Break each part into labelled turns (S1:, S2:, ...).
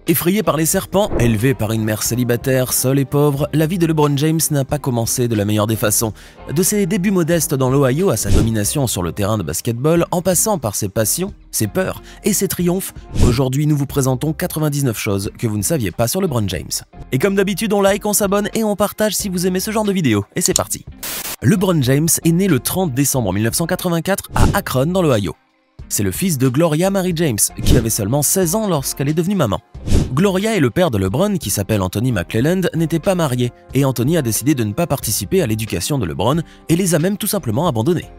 S1: Effrayé par les serpents, élevé par une mère célibataire, seule et pauvre, la vie de LeBron James n'a pas commencé de la meilleure des façons. De ses débuts modestes dans l'Ohio à sa domination sur le terrain de basketball, en passant par ses passions, ses peurs et ses triomphes, aujourd'hui nous vous présentons 99 choses que vous ne saviez pas sur LeBron James. Et comme d'habitude, on like, on s'abonne et on partage si vous aimez ce genre de vidéos. Et c'est parti. LeBron James est né le 30 décembre 1984 à Akron dans l'Ohio. C'est le fils de Gloria Mary James, qui avait seulement 16 ans lorsqu'elle est devenue maman. Gloria et le père de LeBron, qui s'appelle Anthony McClelland, n'étaient pas mariés, et Anthony a décidé de ne pas participer à l'éducation de LeBron et les a même tout simplement abandonnés.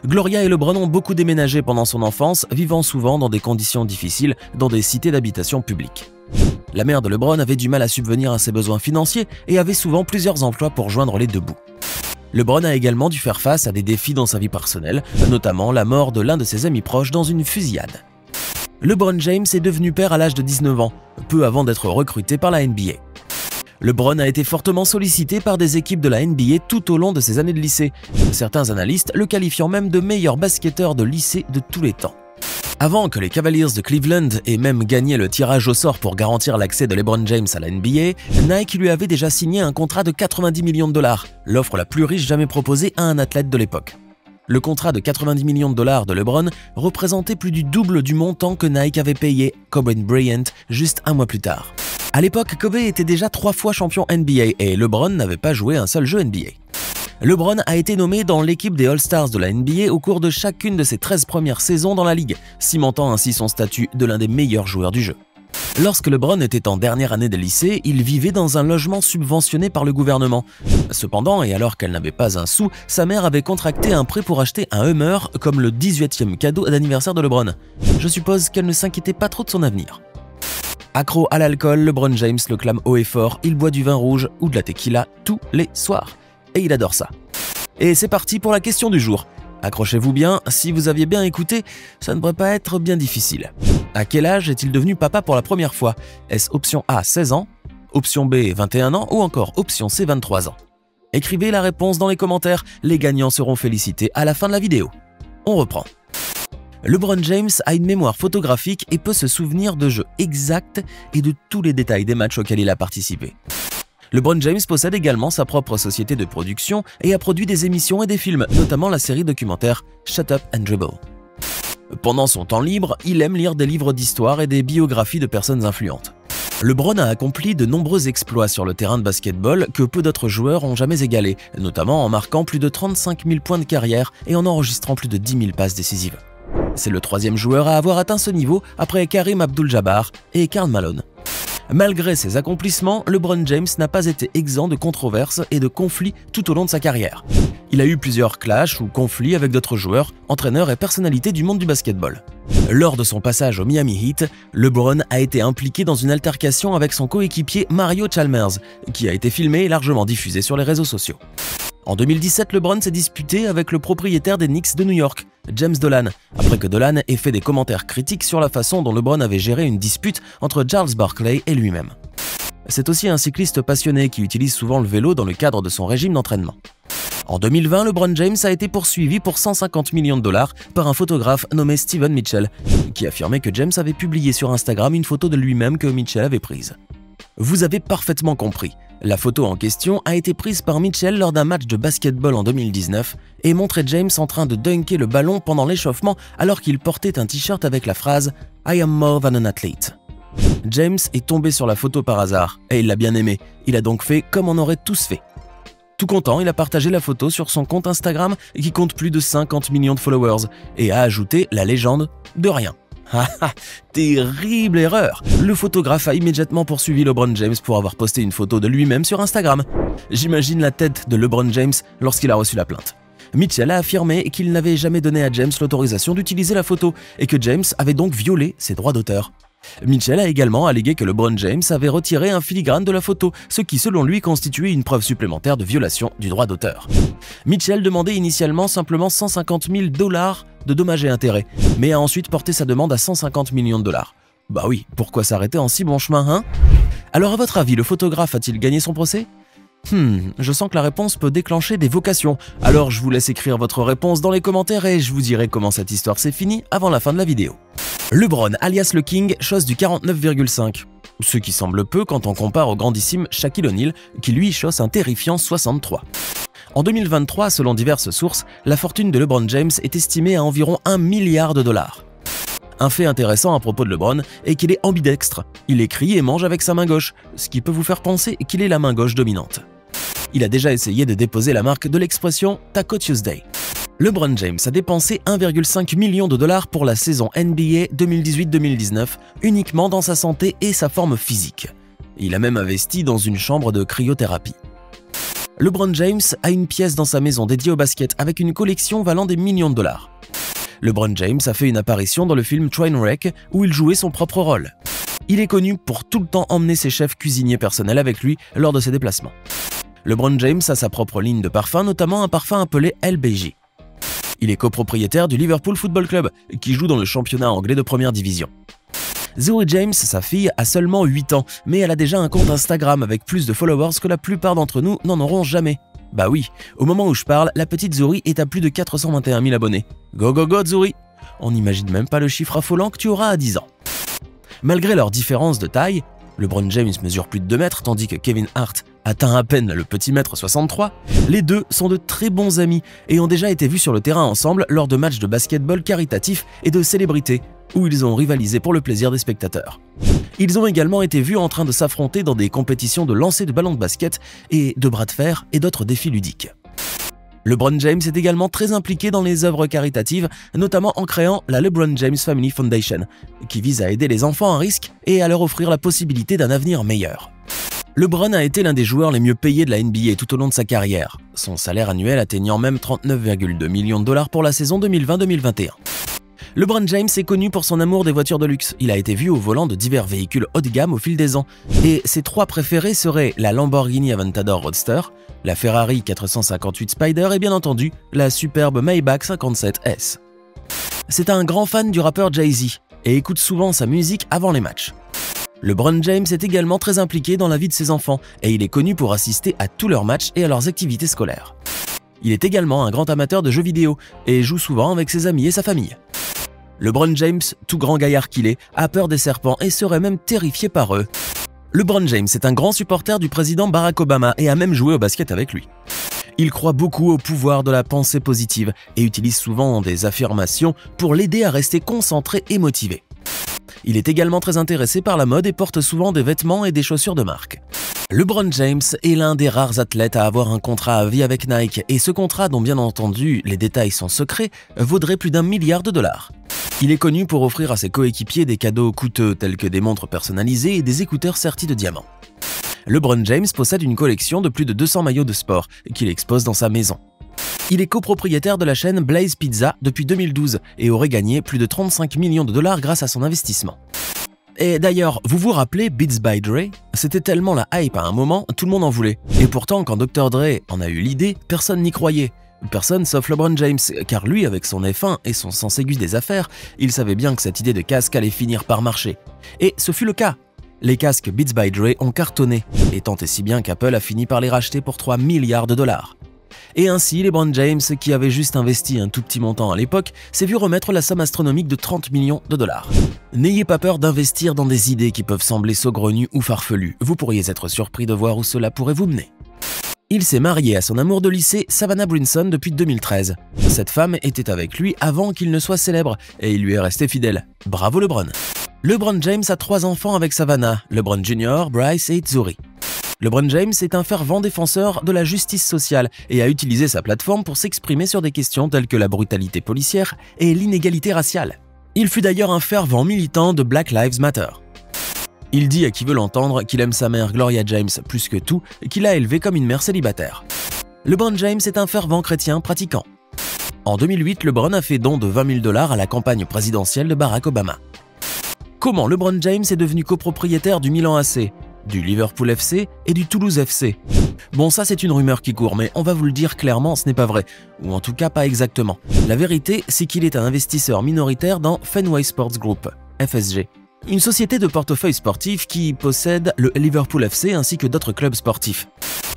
S1: Gloria et LeBron ont beaucoup déménagé pendant son enfance, vivant souvent dans des conditions difficiles dans des cités d'habitation publique. La mère de LeBron avait du mal à subvenir à ses besoins financiers et avait souvent plusieurs emplois pour joindre les deux bouts. LeBron a également dû faire face à des défis dans sa vie personnelle, notamment la mort de l'un de ses amis proches dans une fusillade. LeBron James est devenu père à l'âge de 19 ans, peu avant d'être recruté par la NBA. LeBron a été fortement sollicité par des équipes de la NBA tout au long de ses années de lycée, certains analystes le qualifiant même de meilleur basketteur de lycée de tous les temps. Avant que les Cavaliers de Cleveland aient même gagné le tirage au sort pour garantir l'accès de LeBron James à la NBA, Nike lui avait déjà signé un contrat de 90 millions de dollars, l'offre la plus riche jamais proposée à un athlète de l'époque. Le contrat de 90 millions de dollars de LeBron représentait plus du double du montant que Nike avait payé Kobe Bryant juste un mois plus tard. À l'époque, Kobe était déjà 3 fois champion NBA et LeBron n'avait pas joué un seul jeu NBA. LeBron a été nommé dans l'équipe des All-Stars de la NBA au cours de chacune de ses 13 premières saisons dans la ligue, cimentant ainsi son statut de l'un des meilleurs joueurs du jeu. Lorsque LeBron était en dernière année de lycée, il vivait dans un logement subventionné par le gouvernement. Cependant, et alors qu'elle n'avait pas un sou, sa mère avait contracté un prêt pour acheter un Hummer comme le 18e cadeau d'anniversaire de LeBron. Je suppose qu'elle ne s'inquiétait pas trop de son avenir. Accro à l'alcool, LeBron James le clame haut et fort, il boit du vin rouge ou de la tequila tous les soirs. Et il adore ça. Et c'est parti pour la question du jour. Accrochez-vous bien, si vous aviez bien écouté, ça ne devrait pas être bien difficile. À quel âge est-il devenu papa pour la première fois? Est-ce option A 16 ans, option B 21 ans ou encore option C 23 ans? Écrivez la réponse dans les commentaires, les gagnants seront félicités à la fin de la vidéo. On reprend. LeBron James a une mémoire photographique et peut se souvenir de jeux exacts et de tous les détails des matchs auxquels il a participé. LeBron James possède également sa propre société de production et a produit des émissions et des films, notamment la série documentaire Shut Up and Dribble. Pendant son temps libre, il aime lire des livres d'histoire et des biographies de personnes influentes. LeBron a accompli de nombreux exploits sur le terrain de basketball que peu d'autres joueurs ont jamais égalés, notamment en marquant plus de 35 000 points de carrière et en enregistrant plus de 10 000 passes décisives. C'est le troisième joueur à avoir atteint ce niveau après Kareem Abdul-Jabbar et Karl Malone. Malgré ses accomplissements, LeBron James n'a pas été exempt de controverses et de conflits tout au long de sa carrière. Il a eu plusieurs clashs ou conflits avec d'autres joueurs, entraîneurs et personnalités du monde du basketball. Lors de son passage au Miami Heat, LeBron a été impliqué dans une altercation avec son coéquipier Mario Chalmers, qui a été filmé et largement diffusé sur les réseaux sociaux. En 2017, LeBron s'est disputé avec le propriétaire des Knicks de New York, James Dolan, après que Dolan ait fait des commentaires critiques sur la façon dont LeBron avait géré une dispute entre Charles Barkley et lui-même. C'est aussi un cycliste passionné qui utilise souvent le vélo dans le cadre de son régime d'entraînement. En 2020, LeBron James a été poursuivi pour 150 millions de dollars par un photographe nommé Steven Mitchell, qui affirmait que James avait publié sur Instagram une photo de lui-même que Mitchell avait prise. Vous avez parfaitement compris. La photo en question a été prise par Mitchell lors d'un match de basketball en 2019 et montrait James en train de dunker le ballon pendant l'échauffement alors qu'il portait un t-shirt avec la phrase « I am more than an athlete ». James est tombé sur la photo par hasard et il l'a bien aimée. Il a donc fait comme on aurait tous fait. Tout content, il a partagé la photo sur son compte Instagram qui compte plus de 50 millions de followers et a ajouté la légende de rien. Ah, terrible erreur! Le photographe a immédiatement poursuivi LeBron James pour avoir posté une photo de lui-même sur Instagram. J'imagine la tête de LeBron James lorsqu'il a reçu la plainte. Mitchell a affirmé qu'il n'avait jamais donné à James l'autorisation d'utiliser la photo et que James avait donc violé ses droits d'auteur. Mitchell a également allégué que LeBron James avait retiré un filigrane de la photo, ce qui selon lui constituait une preuve supplémentaire de violation du droit d'auteur. Mitchell demandait initialement simplement 150 000 $ de dommages et intérêts, mais a ensuite porté sa demande à 150 millions de dollars. Bah oui, pourquoi s'arrêter en si bon chemin, hein? Alors à votre avis, le photographe a-t-il gagné son procès? Je sens que la réponse peut déclencher des vocations. Alors je vous laisse écrire votre réponse dans les commentaires et je vous dirai comment cette histoire s'est finie avant la fin de la vidéo. LeBron alias le King, chose du 49,5. Ce qui semble peu quand on compare au grandissime Shaquille O'Neal qui lui chausse un terrifiant 63. En 2023, selon diverses sources, la fortune de LeBron James est estimée à environ 1 milliard de dollars. Un fait intéressant à propos de LeBron est qu'il est ambidextre. Il écrit et mange avec sa main gauche, ce qui peut vous faire penser qu'il est la main gauche dominante. Il a déjà essayé de déposer la marque de l'expression Taco Tuesday. LeBron James a dépensé 1,5 million de dollars pour la saison NBA 2018-2019 uniquement dans sa santé et sa forme physique. Il a même investi dans une chambre de cryothérapie. LeBron James a une pièce dans sa maison dédiée au basket avec une collection valant des millions de dollars. LeBron James a fait une apparition dans le film Trainwreck où il jouait son propre rôle. Il est connu pour tout le temps emmener ses chefs cuisiniers personnels avec lui lors de ses déplacements. LeBron James a sa propre ligne de parfums, notamment un parfum appelé LBJ. Il est copropriétaire du Liverpool Football Club, qui joue dans le championnat anglais de première division. Zoe James, sa fille, a seulement 8 ans, mais elle a déjà un compte Instagram avec plus de followers que la plupart d'entre nous n'en auront jamais. Bah oui, au moment où je parle, la petite Zoe est à plus de 421 000 abonnés. Go go go Zoe! On n'imagine même pas le chiffre affolant que tu auras à 10 ans. Malgré leurs différences de taille, LeBron James mesure plus de 2 mètres tandis que Kevin Hart atteint à peine le petit mètre 63, les deux sont de très bons amis et ont déjà été vus sur le terrain ensemble lors de matchs de basketball caritatifs et de célébrités, où ils ont rivalisé pour le plaisir des spectateurs. Ils ont également été vus en train de s'affronter dans des compétitions de lancer de ballons de basket et de bras de fer et d'autres défis ludiques. LeBron James est également très impliqué dans les œuvres caritatives, notamment en créant la LeBron James Family Foundation, qui vise à aider les enfants à risque et à leur offrir la possibilité d'un avenir meilleur. LeBron a été l'un des joueurs les mieux payés de la NBA tout au long de sa carrière, son salaire annuel atteignant même 39,2 millions de dollars pour la saison 2020-2021. LeBron James est connu pour son amour des voitures de luxe. Il a été vu au volant de divers véhicules haut de gamme au fil des ans. Et ses 3 préférés seraient la Lamborghini Aventador Roadster, la Ferrari 458 Spider et bien entendu la superbe Maybach 57S. C'est un grand fan du rappeur Jay-Z et écoute souvent sa musique avant les matchs. LeBron James est également très impliqué dans la vie de ses enfants et il est connu pour assister à tous leurs matchs et à leurs activités scolaires. Il est également un grand amateur de jeux vidéo et joue souvent avec ses amis et sa famille. LeBron James, tout grand gaillard qu'il est, a peur des serpents et serait même terrifié par eux. LeBron James est un grand supporter du président Barack Obama et a même joué au basket avec lui. Il croit beaucoup au pouvoir de la pensée positive et utilise souvent des affirmations pour l'aider à rester concentré et motivé. Il est également très intéressé par la mode et porte souvent des vêtements et des chaussures de marque. LeBron James est l'un des rares athlètes à avoir un contrat à vie avec Nike et ce contrat, dont bien entendu les détails sont secrets, vaudrait plus d'1 milliard de dollars. Il est connu pour offrir à ses coéquipiers des cadeaux coûteux tels que des montres personnalisées et des écouteurs sertis de diamants. LeBron James possède une collection de plus de 200 maillots de sport qu'il expose dans sa maison. Il est copropriétaire de la chaîne Blaze Pizza depuis 2012 et aurait gagné plus de 35 millions de dollars grâce à son investissement. Et d'ailleurs, vous vous rappelez Beats by Dre? C'était tellement la hype à un moment, tout le monde en voulait. Et pourtant, quand Dr. Dre en a eu l'idée, personne n'y croyait. Personne sauf LeBron James, car lui, avec son F1 et son sens aigu des affaires, il savait bien que cette idée de casque allait finir par marcher. Et ce fut le cas. Les casques Beats by Dre ont cartonné, et tant et si bien qu'Apple a fini par les racheter pour 3 milliards de dollars. Et ainsi, LeBron James, qui avait juste investi un tout petit montant à l'époque, s'est vu remettre la somme astronomique de 30 millions de dollars. N'ayez pas peur d'investir dans des idées qui peuvent sembler saugrenues ou farfelues, vous pourriez être surpris de voir où cela pourrait vous mener. Il s'est marié à son amour de lycée, Savannah Brinson, depuis 2013. Cette femme était avec lui avant qu'il ne soit célèbre, et il lui est resté fidèle. Bravo LeBron! LeBron James a 3 enfants avec Savannah, LeBron Jr., Bryce et Zuri. LeBron James est un fervent défenseur de la justice sociale et a utilisé sa plateforme pour s'exprimer sur des questions telles que la brutalité policière et l'inégalité raciale. Il fut d'ailleurs un fervent militant de Black Lives Matter. Il dit à qui veut l'entendre qu'il aime sa mère Gloria James plus que tout et qu'il l'a élevée comme une mère célibataire. LeBron James est un fervent chrétien pratiquant. En 2008, LeBron a fait don de 20 000 $ à la campagne présidentielle de Barack Obama. Comment LeBron James est devenu copropriétaire du Milan AC, du Liverpool FC et du Toulouse FC? Bon, ça c'est une rumeur qui court, mais on va vous le dire clairement, ce n'est pas vrai. Ou en tout cas pas exactement. La vérité, c'est qu'il est un investisseur minoritaire dans Fenway Sports Group, FSG. Une société de portefeuille sportif qui possède le Liverpool FC ainsi que d'autres clubs sportifs.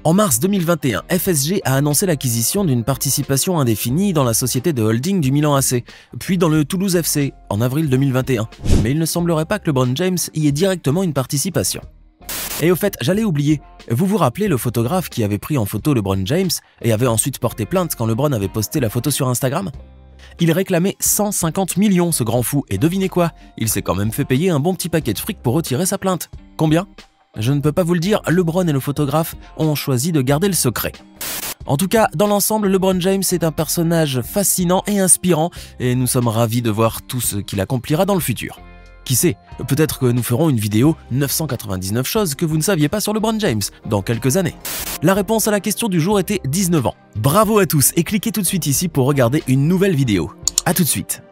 S1: En mars 2021, FSG a annoncé l'acquisition d'une participation indéfinie dans la société de holding du Milan AC, puis dans le Toulouse FC en avril 2021. Mais il ne semblerait pas que LeBron James y ait directement une participation. Et au fait, j'allais oublier, vous vous rappelez le photographe qui avait pris en photo LeBron James et avait ensuite porté plainte quand LeBron avait posté la photo sur Instagram? Il réclamait 150 millions ce grand fou, et devinez quoi? Il s'est quand même fait payer un bon petit paquet de fric pour retirer sa plainte. Combien? Je ne peux pas vous le dire, LeBron et le photographe ont choisi de garder le secret. En tout cas, dans l'ensemble, LeBron James est un personnage fascinant et inspirant, et nous sommes ravis de voir tout ce qu'il accomplira dans le futur. Qui sait, peut-être que nous ferons une vidéo 999 choses que vous ne saviez pas sur LeBron James dans quelques années. La réponse à la question du jour était 19 ans. Bravo à tous et cliquez tout de suite ici pour regarder une nouvelle vidéo. A tout de suite.